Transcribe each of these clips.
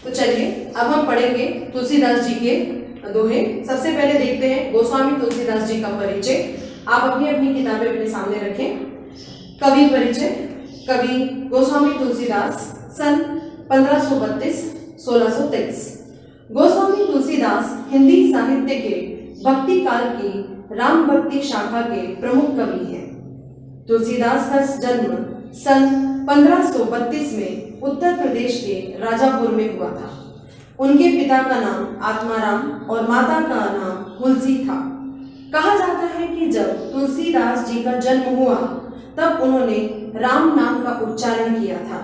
तो चलिए अब हम पढ़ेंगे तुलसीदास जी के दोहे। सबसे पहले देखते हैं गोस्वामी तुलसीदास जी का परिचय। आप अपनी अपनी किताबें अपने सामने रखें। कवि परिचय। कवि गोस्वामी तुलसीदास, सन 1532-1623। गोस्वामी तुलसीदास हिंदी साहित्य के भक्ति काल की राम भक्ति शाखा के प्रमुख कवि हैं। तुलसीदास का जन्म सन 1532 में उत्तर प्रदेश के राजापुर में हुआ था। उनके पिता का नाम आत्माराम और माता का नाम हुलसी था। कहा जाता है कि जब तुलसीदास जी का जन्म हुआ तब उन्होंने राम नाम का उच्चारण किया था,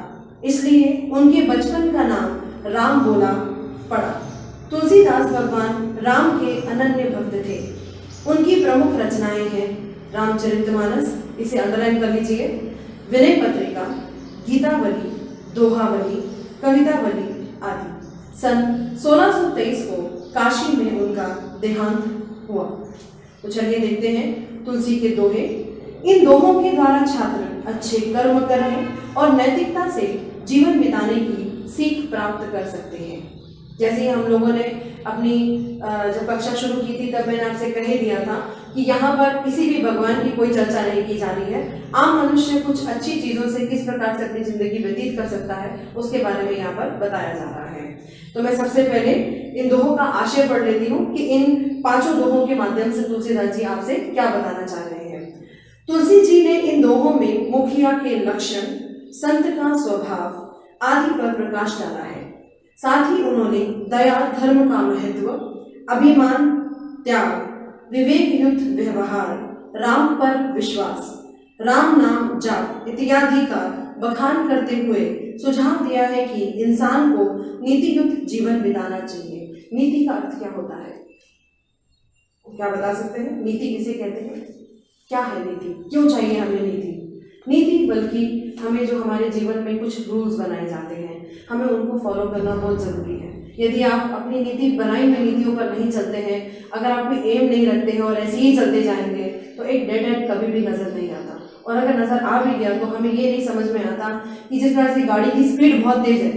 इसलिए उनके बचपन का नाम राम बोला पड़ा। तुलसीदास भगवान राम के अनन्य भक्त थे। उनकी प्रमुख रचनाएं हैं रामचरितमानस, इसे अंडरलाइन कर लीजिए, विनय पत्रिका, गीतावली, दोहावली, कवितावली आदि। सन 1623 को काशी में उनका देहांत हुआ। तो चलिए देखते हैं तुलसी के दोहे। इन दोहों के द्वारा छात्र अच्छे कर्म करने और नैतिकता से जीवन बिताने की सीख प्राप्त कर सकते हैं। जैसे ही हम लोगों ने अपनी जब कक्षा शुरू की थी तब मैंने आपसे कह दिया था कि यहाँ पर किसी भी भगवान की कोई चर्चा नहीं की जा रही है। आम मनुष्य कुछ अच्छी चीज़ों से किस प्रकार से अपनी जिंदगी व्यतीत कर सकता है उसके बारे में यहाँ पर बताया जा रहा है। तो मैं सबसे पहले इन दोहों का आशय पढ़ लेती हूँ कि इन 5 दोहों के माध्यम से तुलसीदास जी आपसे क्या बताना चाह रहे हैं। तुलसी जी ने इन दोहों में मुखिया के लक्षण, संत का स्वभाव आदि पर प्रकाश डाला है। साथ ही उन्होंने दया, धर्म का महत्व, अभिमान, त्याग, विवेक युक्त व्यवहार, राम पर विश्वास, राम नाम जाप इत्यादि का बखान करते हुए सुझाव दिया है कि इंसान को नीति युक्त जीवन बिताना चाहिए। नीति का अर्थ क्या होता है, क्या बता सकते हैं? नीति किसे कहते हैं? क्या है नीति? क्यों चाहिए हमें नीति? नीति बल्कि हमें जो हमारे जीवन में कुछ रूल्स बनाए जाते हैं हमें उनको फॉलो करना बहुत ज़रूरी है। यदि आप अपनी नीति बनाई हुई नीतियों पर नहीं चलते हैं, अगर आप कोई एम नहीं रखते हैं और ऐसे ही चलते जाएंगे तो एक डेड एंड कभी भी नज़र नहीं आता। और अगर नज़र आ भी गया तो हमें ये नहीं समझ में आता कि जिस तरह से गाड़ी की स्पीड बहुत तेज़ है,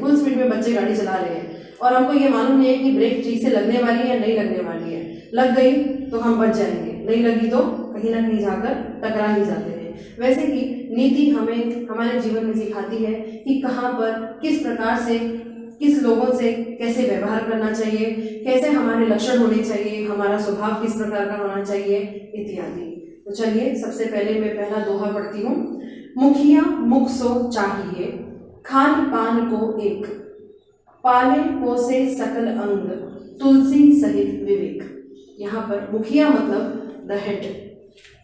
फुल स्पीड में बच्चे गाड़ी चला रहे हैं और हमको ये मालूम नहीं है कि ब्रेक ठीक से लगने वाली है या नहीं लगने वाली है। लग गई तो हम बच जाएंगे, नहीं लगी तो कहीं ना कहीं जाकर टकरा ही जाते हैं। वैसे ही नीति हमें हमारे जीवन में सिखाती है कि कहाँ पर किस प्रकार से किस लोगों से कैसे व्यवहार करना चाहिए, कैसे हमारे लक्षण होने चाहिए, हमारा स्वभाव किस प्रकार का होना चाहिए इत्यादि। तो चलिए सबसे पहले मैं पहला दोहा पढ़ती हूँ। मुखिया मुख सो चाहिए, खान पान को एक, पाले पोसे सकल अंग, तुलसी सहित विवेक। यहाँ पर मुखिया मतलब द हेड।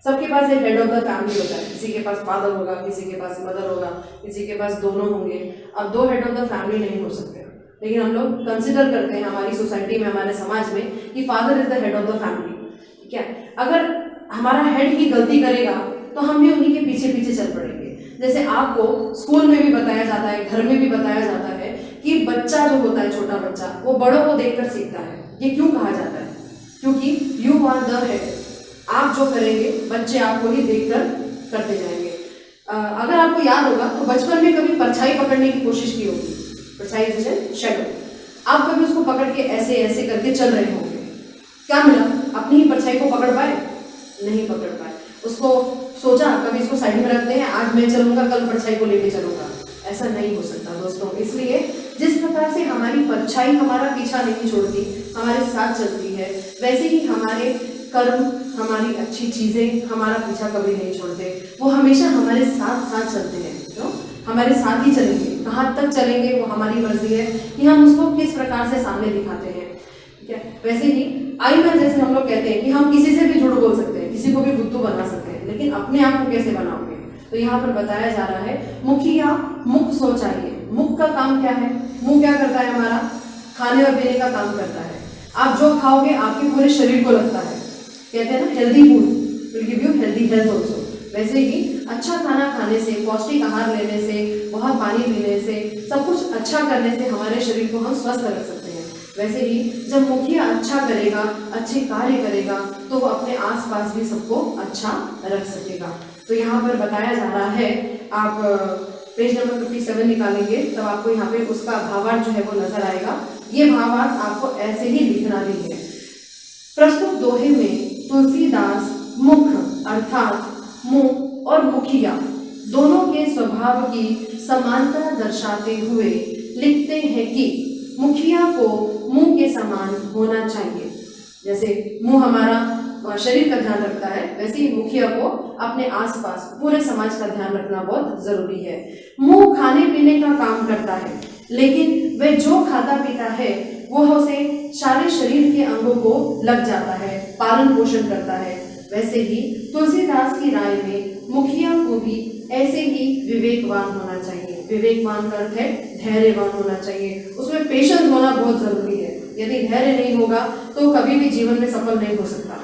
सबके पास एक हेड ऑफ द फैमिली होता है। किसी के पास फादर होगा, किसी के पास मदर होगा, किसी के पास दोनों होंगे। अब 2 हेड ऑफ द फैमिली नहीं हो सकते, लेकिन हम लोग कंसिडर करते हैं हमारी सोसाइटी में, हमारे समाज में कि father is the head of the family. ठीक है, अगर हमारा हेड ही गलती करेगा तो हम भी उन्हीं के पीछे पीछे चल पड़ेंगे। जैसे आपको स्कूल में भी बताया जाता है, घर में भी बताया जाता है कि बच्चा जो होता है, छोटा बच्चा, वो बड़ों को देखकर सीखता है। ये क्यों कहा जाता है? क्योंकि यू आर द हेड। आप जो करेंगे बच्चे आपको ही देखकर करते जाएंगे। अगर आपको याद होगा तो बचपन में कभी परछाई पकड़ने की कोशिश की होगी। परछाई जैसे शैडो, आप कभी उसको पकड़ के ऐसे ऐसे करके चल रहे होंगे। क्या मिला? अपनी ही परछाई को पकड़ पाए? नहीं पकड़ पाए। उसको सोचा कभी इसको साइड में रखते हैं, आज मैं चलूंगा, कल परछाई को लेके चलूंगा। ऐसा नहीं हो सकता दोस्तों। इसलिए जिस प्रकार से हमारी परछाई हमारा पीछा नहीं छोड़ती, हमारे साथ चलती है, वैसे ही हमारे कर्म, हमारी अच्छी चीज़ें हमारा पीछा कभी नहीं छोड़ते। वो हमेशा हमारे साथ साथ चलते हैं। तो हमारे साथ ही चलेंगे, कहाँ तक चलेंगे वो हमारी मर्जी है कि हम उसको किस प्रकार से सामने दिखाते हैं। ठीक है, वैसे ही आई मैन जैसे हम लोग कहते हैं कि हम किसी से भी झूठ बोल सकते हैं, किसी को भी बुद्धू बना सकते हैं, लेकिन अपने आप को कैसे बनाओगे? तो यहाँ पर बताया जा रहा है मुखिया मुख सो चाहिए। मुख का काम क्या है? मुंह क्या करता है हमारा? खाने और पीने का काम करता है। आप जो खाओगे आपके पूरे शरीर को लगता है। कहते हैं ना, healthy food will give you healthy health also. वैसे ही अच्छा खाना खाने से, पौष्टिक आहार लेने से, बहुत पानी पीने से, सब कुछ अच्छा करने से हमारे शरीर को हम स्वस्थ रख सकते हैं। वैसे ही जब मुखिया अच्छा करेगा, अच्छे कार्य करेगा, तो वो अपने आसपास भी सबको अच्छा रख सकेगा। तो यहाँ पर बताया जा रहा है, आप पेज नंबर 57 निकालेंगे तब आपको यहाँ पे उसका भावार्थ जो है वो नजर आएगा। ये भावार्थ आपको ऐसे ही लिखना भी है। प्रस्तुत दोहे में तुलसीदास मुख अर्थात मुंह और मुखिया दोनों के स्वभाव की समानता दर्शाते हुए लिखते हैं कि मुखिया को मुंह के समान होना चाहिए। जैसे मुंह हमारा शरीर का ध्यान रखता है, वैसे ही मुखिया को अपने आसपास पूरे समाज का ध्यान रखना बहुत जरूरी है। मुंह खाने पीने का काम करता है, लेकिन वह जो खाता पीता है वह उसे सारे शरीर के अंगों को लग जाता है, पालन पोषण करता है। वैसे ही तुलसीदास की राय में मुखिया को भी ऐसे ही विवेकवान होना चाहिए। विवेकवान का अर्थ है धैर्यवान होना चाहिए, उसमें पेशेंस होना बहुत जरूरी है। यदि धैर्य नहीं होगा तो कभी भी जीवन में सफल नहीं हो सकता,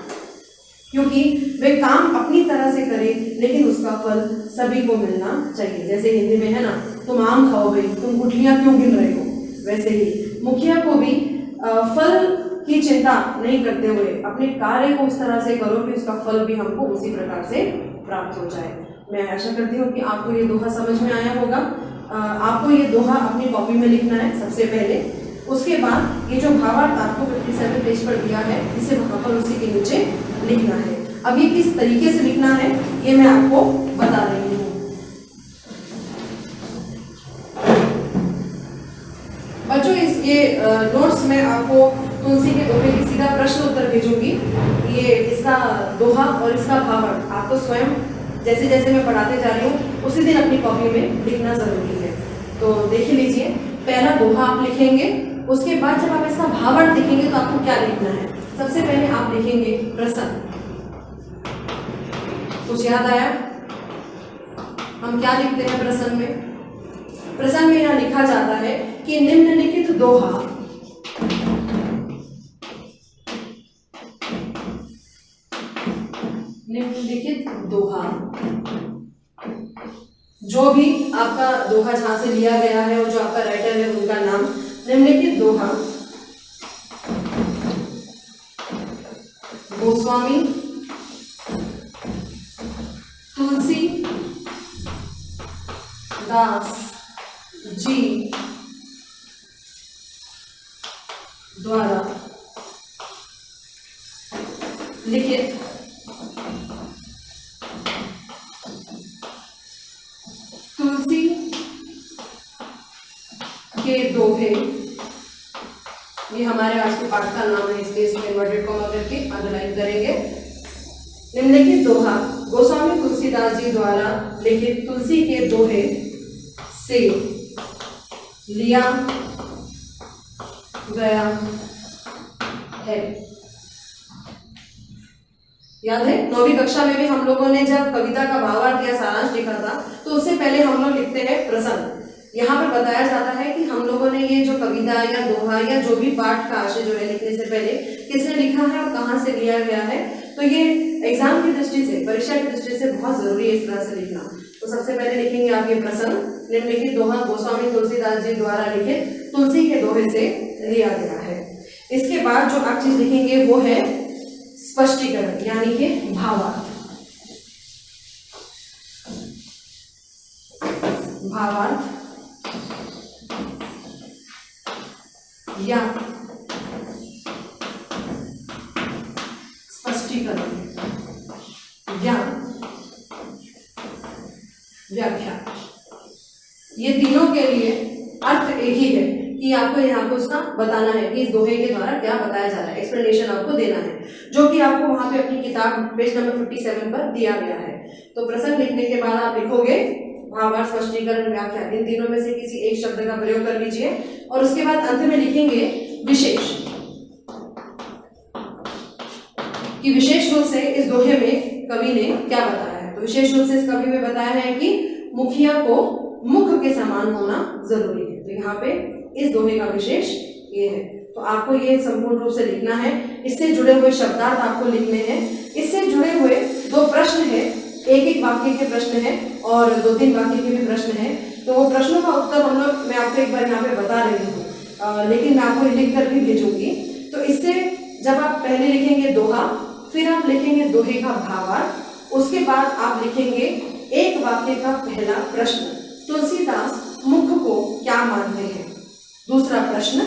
क्योंकि वे काम अपनी तरह से करे लेकिन उसका फल सभी को मिलना चाहिए। जैसे हिंदी में है ना, तुम आम खाओ भाई, तुम गुठलियां क्यों गिन रहे हो, वैसे ही मुखिया को भी फल की चिंता नहीं करते हुए अपने कार्य को उस तरह से करो कि उसका फल भी हमको उसी प्रकार से प्राप्त हो जाए। मैं आशा करती हूँ कि आपको ये दोहा समझ में आया होगा। आपको ये दोहा अपनी कॉपी में लिखना है सबसे पहले। उसके बाद ये जो भावार्थ आपको 57 पेज पर दिया है, इसे वहाँ पर उसी के नीचे लिखना है। अब ये किस तरीके से लिखना है ये मैं आपको बता रही हूँ। बच्चों ये नोट्स में आपको तुलसी के दोहे की सीधा प्रश्न उत्तर भेजूंगी। ये इसका दोहा और इसका भावार्थ आपको स्वयं जैसे जैसे मैं पढ़ाते जा रही हूँ उसी दिन अपनी कॉपी में लिखना जरूरी है। तो देख लीजिए, पहला दोहा आप लिखेंगे, उसके बाद जब आप इसका भावार्थ लिखेंगे तो आपको क्या लिखना है। सबसे पहले आप लिखेंगे प्रसन्न। कुछ याद आया? हम क्या लिखते हैं प्रसन्न में? प्रसन्न में यहाँ लिखा जाता है कि निम्नलिखित दोहा जो भी आपका दोहा जहां से लिया गया है और जो आपका राइटर है उनका नाम, निम्नलिखित दोहा गोस्वामी तुलसी दास जी द्वारा लिखित तुलसी के दोहे, ये हमारे आज के पाठ का नाम है, इसलिए इसमें इन्वर्टेड कॉमा करके अंडरलाइन करेंगे। निम्नलिखित दोहा गोस्वामी तुलसीदास जी द्वारा लिखित तुलसी के दोहे से लिया गया है। याद है 9वीं कक्षा में भी हम लोगों ने जब कविता का भावार्थ या सारांश लिखा था तो उससे पहले हम लोग लिखते हैं प्रसन्न। यहाँ पर बताया जाता है कि हम लोगों ने ये जो कविता या दोहा या जो भी पाठ का आशय जो है लिखने से पहले किसने लिखा है और कहाँ से लिया गया है। तो ये एग्जाम की दृष्टि से, परीक्षा की दृष्टि से बहुत जरूरी है इस तरह से लिखना। तो सबसे पहले लिखेंगे आप ये प्रसन्न। निम्नलिखित दोहा गोस्वामी तुलसीदास जी द्वारा लिखित तुलसी के दोहे से लिया गया है। इसके बाद जो आप चीज लिखेंगे वो है स्पष्टीकरण, यानी कि भावार्थ। भावार्थ या स्पष्टीकरण या व्याख्या, ये तीनों के लिए अर्थ एक ही है कि आपको यहाँ पे उसका बताना है कि इस दोहे के द्वारा क्या बताया जा रहा है, एक्सप्लेनेशन आपको देना है, जो कि आपको वहां पे अपनी किताब पेज नंबर 57 पर दिया गया है। तो प्रसंग लिखने के बाद आप लिखोगे भावार्थ, स्पष्टीकरण, व्याख्या, इन तीनों में से किसी एक शब्द का प्रयोग कर लीजिए और उसके बाद अंत में लिखेंगे विशेष, कि विशेष रूप से इस दोहे में कवि ने क्या बताया है। तो विशेष रूप से इस कवि में बताया है कि मुखिया को मुख के समान होना जरूरी है। तो यहाँ पे इस दोहे का विशेष ये है। तो आपको ये संपूर्ण रूप से लिखना है। इससे जुड़े हुए शब्दार्थ आपको लिखने हैं। इससे जुड़े हुए दो प्रश्न है, एक एक वाक्य के प्रश्न है और 2-3 वाक्य के भी प्रश्न है। तो वो प्रश्नों का उत्तर हम लोग मैं आपको एक बार यहाँ पे बता रही हूँ, लेकिन मैं आपको लिख कर भी भेजूंगी। तो इससे जब आप पहले लिखेंगे दोहा, फिर आप लिखेंगे दोहे का भावार्थ, उसके बाद आप लिखेंगे एक वाक्य का पहला प्रश्न। तुलसीदास मुख को क्या मानते हैं? दूसरा प्रश्न,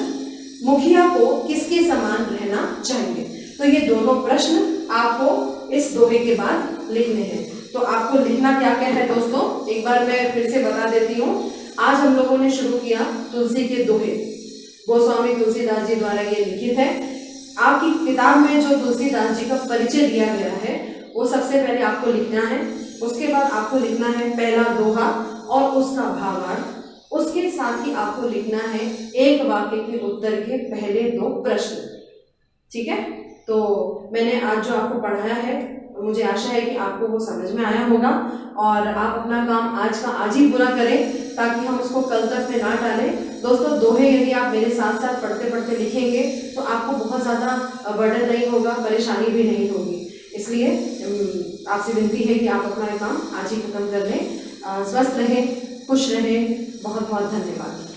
मुखिया को किसके समान रहना चाहिए? तो ये दोनों प्रश्न आपको इस दोहे के बाद लिखने हैं। तो आपको लिखना क्या क्या है दोस्तों, एक बार मैं फिर से बता देती हूँ। आज हम लोगों ने शुरू किया तुलसी के दोहे, गोस्वामी तुलसीदास जी द्वारा ये लिखित है। आपकी किताब में जो तुलसीदास जी का परिचय दिया गया है वो सबसे पहले आपको लिखना है। उसके बाद आपको लिखना है पहला दोहा और उसका भावार्थ। उसके साथ ही आपको लिखना है एक वाक्य के उत्तर के पहले 2 प्रश्न। ठीक है, तो मैंने आज जो आपको पढ़ाया है मुझे आशा है कि आपको वो समझ में आया होगा और आप अपना काम आज का आज ही पूरा करें ताकि हम उसको कल तक में ना टालें। दोस्तों, दोहे यदि आप मेरे साथ साथ पढ़ते पढ़ते लिखेंगे तो आपको बहुत ज़्यादा बर्डन नहीं होगा, परेशानी भी नहीं होगी। इसलिए आपसे विनती है कि आप अपना काम आज ही खत्म कर लें। स्वस्थ रहें, खुश रहें। बहुत बहुत धन्यवाद।